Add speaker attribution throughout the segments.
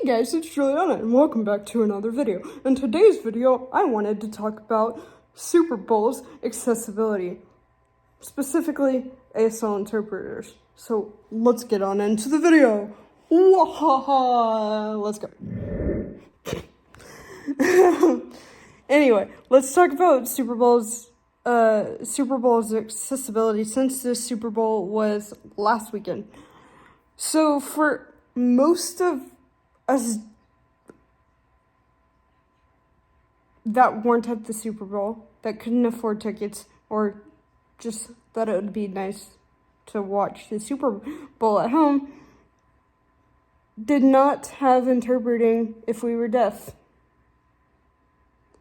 Speaker 1: Hey guys, it's Juliana and welcome back to another video. In today's video, I wanted to talk about Super Bowl's accessibility, specifically ASL interpreters. So let's get on into the video. Wahaha! Let's go. Anyway, let's talk about Super Bowl's accessibility since the Super Bowl was last weekend. So for most of us that weren't at the Super Bowl, that couldn't afford tickets, or just thought it would be nice to watch the Super Bowl at home, did not have interpreting if we were deaf.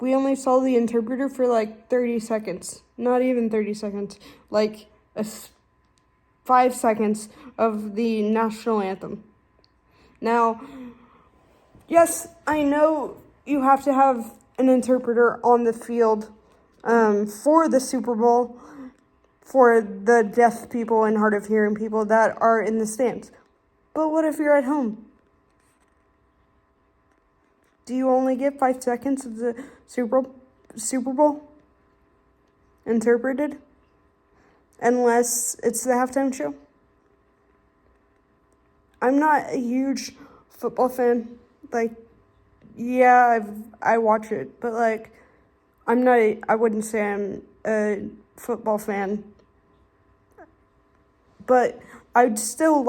Speaker 1: We only saw the interpreter for like 30 seconds. Not even 30 seconds. Like 5 seconds of the national anthem. Now, yes, I know you have to have an interpreter on the field for the Super Bowl for the deaf people and hard of hearing people that are in the stands. But what if you're at home? Do you only get 5 seconds of the Super Bowl interpreted? Unless it's the halftime show? I'm not a huge football fan. Like, yeah, I watch it, but like, I wouldn't say I'm a football fan. But I'd still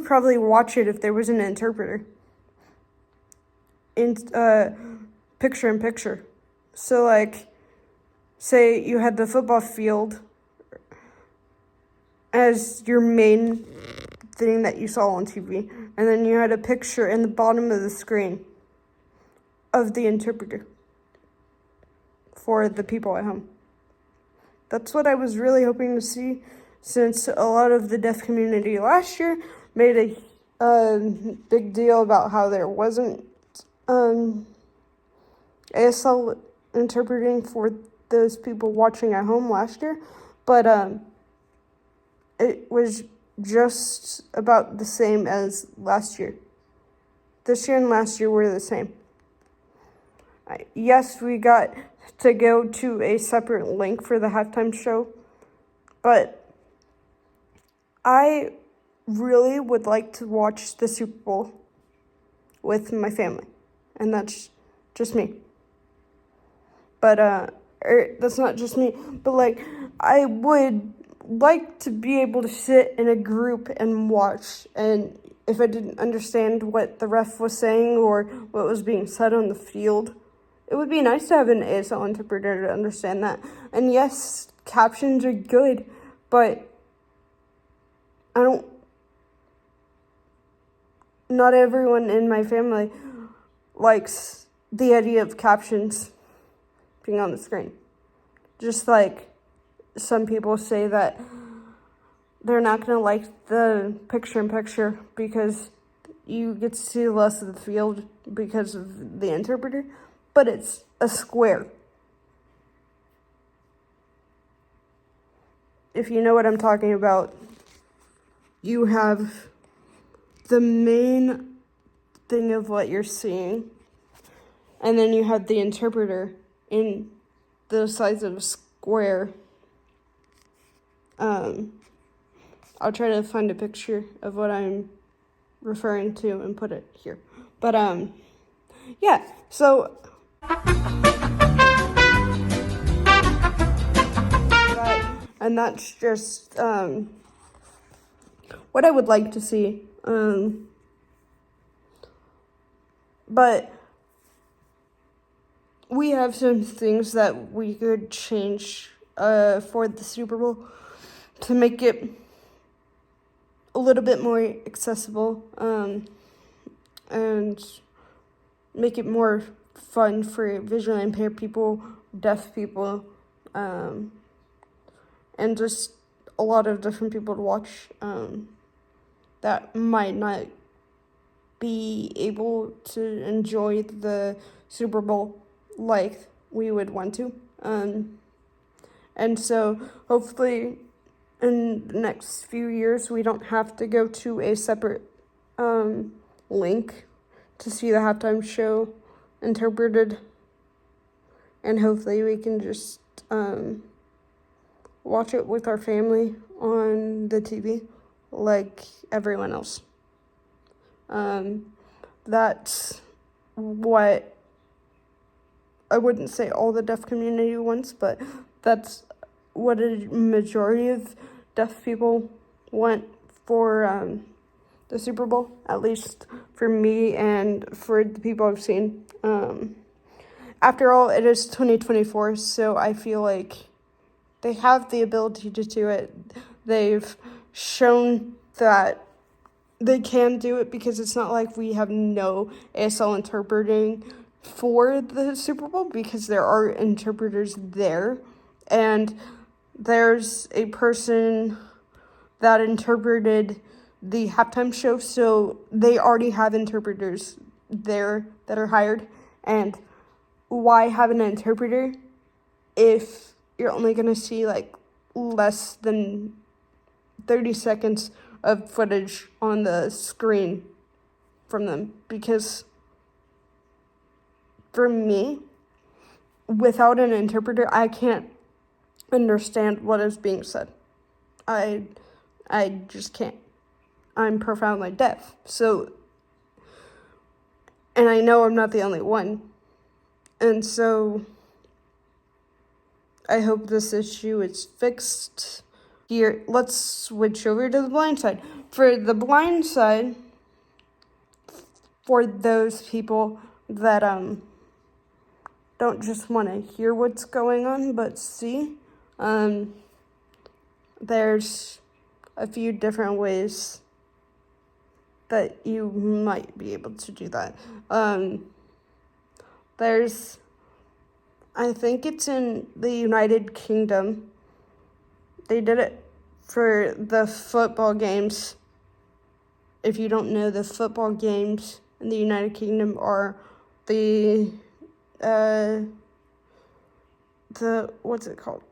Speaker 1: probably watch it if there was an interpreter. In picture in picture. So like, say you had the football field as your main thing that you saw on TV, and then you had a picture in the bottom of the screen of the interpreter for the people at home. That's what I was really hoping to see, since a lot of the deaf community last year made a big deal about how there wasn't ASL interpreting for those people watching at home last year, but it was just about the same as last year. This year and last year were the same. Yes, we got to go to a separate link for the halftime show, but I really would like to watch the Super Bowl with my family. And that's just me. But, that's not just me. But, like, I would like to be able to sit in a group and watch. And if I didn't understand what the ref was saying or what was being said on the field, it would be nice to have an ASL interpreter to understand that. And yes, captions are good, but not everyone in my family likes the idea of captions being on the screen. Just like some people say that they're not going to like the picture-in-picture because you get to see less of the field because of the interpreter, but it's a square. If you know what I'm talking about, you have the main thing of what you're seeing, and then you have the interpreter in the size of a square. I'll try to find a picture of what I'm referring to and put it here. But yeah, so and that's just what I would like to see. But we have some things that we could change for the Super Bowl to make it a little bit more accessible and make it more fun for visually impaired people, deaf people, and just a lot of different people to watch that might not be able to enjoy the Super Bowl like we would want to. And so hopefully in the next few years we don't have to go to a separate link to see the halftime show interpreted, and hopefully we can just watch it with our family on the TV like everyone else. That's what I wouldn't say all the deaf community wants, but that's what a majority of deaf people want for the Super Bowl, at least for me and for the people I've seen. After all, it is 2024, so I feel like they have the ability to do it. They've shown that they can do it, because it's not like we have no ASL interpreting for the Super Bowl, because there are interpreters there, and there's a person that interpreted the halftime show, so they already have interpreters there that are hired. And why have an interpreter if you're only going to see like less than 30 seconds of footage on the screen from them? Because for me, without an interpreter, I can't understand what is being said. I just can't. I'm profoundly deaf. So, and I know I'm not the only one. And so I hope this issue is fixed. Here, let's switch over to the blind side. For the blind side, for those people that don't just want to hear what's going on, but see, there's a few different ways that you might be able to do that. There's, I think it's in the United Kingdom. They did it for the football games. If you don't know, the football games in the United Kingdom are the what's it called?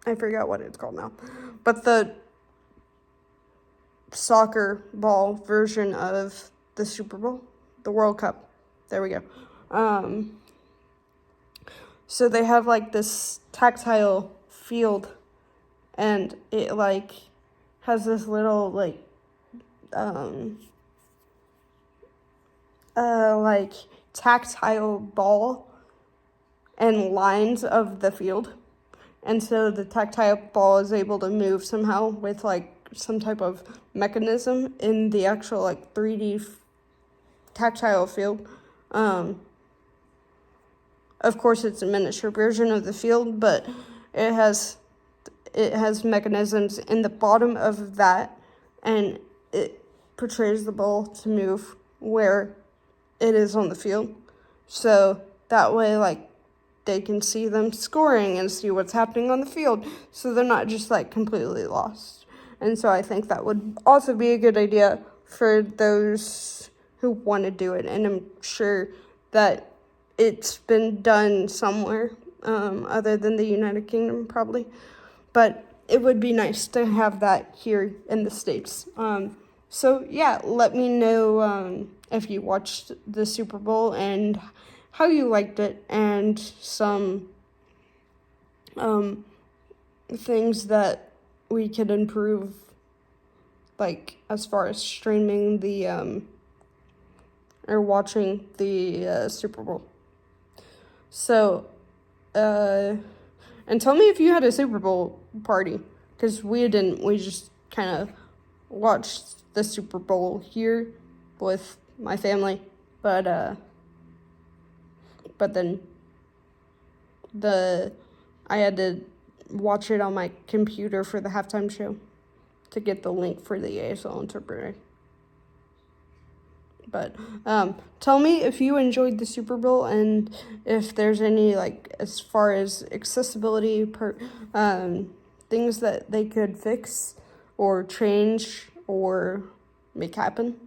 Speaker 1: I forgot what it's called now. But the soccer ball version of the Super Bowl, the World Cup. There we go. So they have like this tactile field, and it like has this little like tactile ball and lines of the field. And so the tactile ball is able to move somehow with like some type of mechanism in the actual like 3D tactile field. Of course, it's a miniature version of the field, but it has mechanisms in the bottom of that, and it portrays the ball to move where it is on the field. So that way, like, they can see them scoring and see what's happening on the field, so they're not just like completely lost. And so I think that would also be a good idea for those who want to do it. And I'm sure that it's been done somewhere other than the United Kingdom, probably. But it would be nice to have that here in the States. So yeah, let me know if you watched the Super Bowl and how you liked it, and some things that we could improve, like as far as streaming the or watching the Super Bowl. So, and tell me if you had a Super Bowl party, because we didn't. We just kind of watched the Super Bowl here with my family, but then I had to watch it on my computer for the halftime show to get the link for the ASL interpreter. But tell me if you enjoyed the Super Bowl, and if there's any, like, as far as accessibility things that they could fix or change or make happen.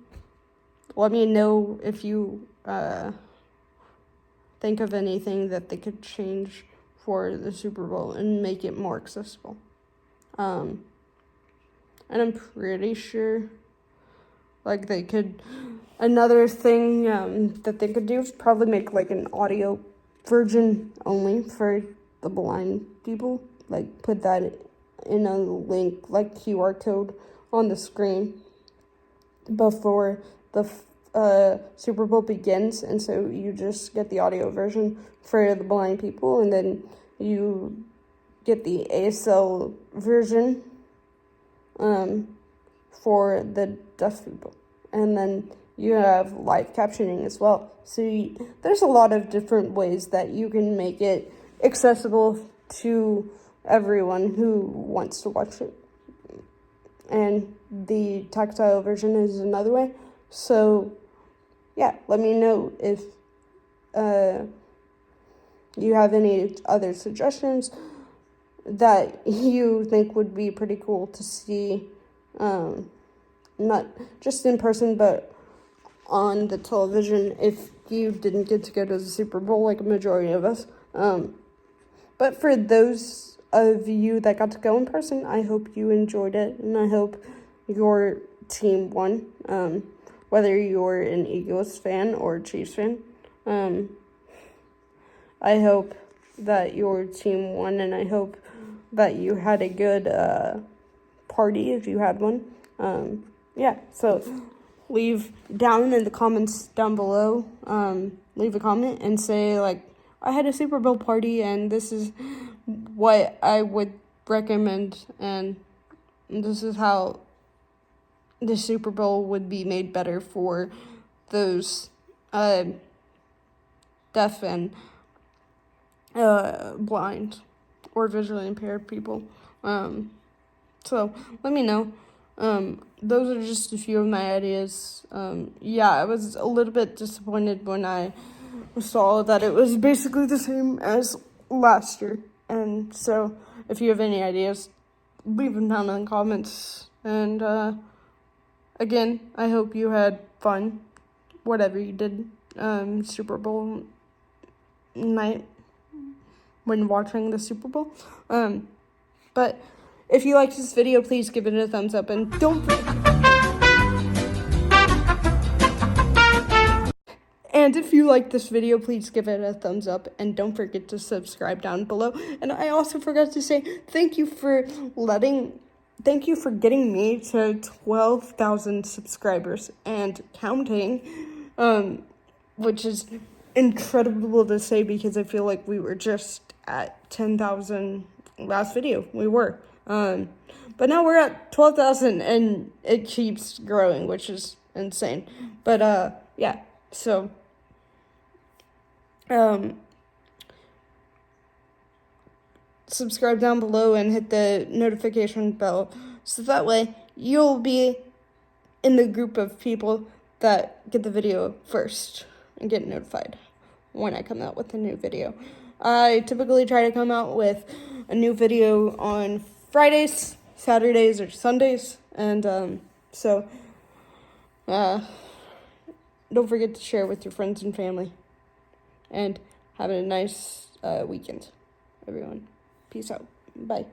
Speaker 1: Let me know if you think of anything that they could change for the Super Bowl and make it more accessible. And I'm pretty sure Like they could, another thing that they could do is probably make like an audio version only for the blind people. Like put that in a link, like QR code on the screen before the Super Bowl begins, and so you just get the audio version for the blind people, and then you get the ASL version for the deaf people, and then you have live captioning as well. So there's a lot of different ways that you can make it accessible to everyone who wants to watch it. And the tactile version is another way. So, yeah, let me know if you have any other suggestions that you think would be pretty cool to see, not just in person, but on the television if you didn't get to go to the Super Bowl like a majority of us. But for those of you that got to go in person, I hope you enjoyed it, and I hope your team won, whether you're an Eagles fan or a Chiefs fan. I hope that your team won, and I hope that you had a good party if you had one. Yeah, so leave down in the comments down below, leave a comment and say, like, I had a Super Bowl party and this is what I would recommend, and this is how the Super Bowl would be made better for those deaf and blind or visually impaired people. So let me know. Those are just a few of my ideas. Yeah, I was a little bit disappointed when I saw that it was basically the same as last year. And so if you have any ideas, leave them down in the comments. And again, I hope you had fun, whatever you did, Super Bowl night when watching the Super Bowl. But if you liked this video, please give it a thumbs up, and don't forget. And if you like this video, please give it a thumbs up, and don't forget to subscribe down below. And I also forgot to say thank you for getting me to 12,000 subscribers and counting, which is incredible to say because I feel like we were just at 10,000 last video. We were. But now we're at 12,000 and it keeps growing, which is insane. But yeah, so subscribe down below and hit the notification bell so that way you'll be in the group of people that get the video first and get notified when I come out with a new video. I typically try to come out with a new video on Fridays, Saturdays, or Sundays, and so don't forget to share with your friends and family, and have a nice weekend, everyone. Peace out. Bye.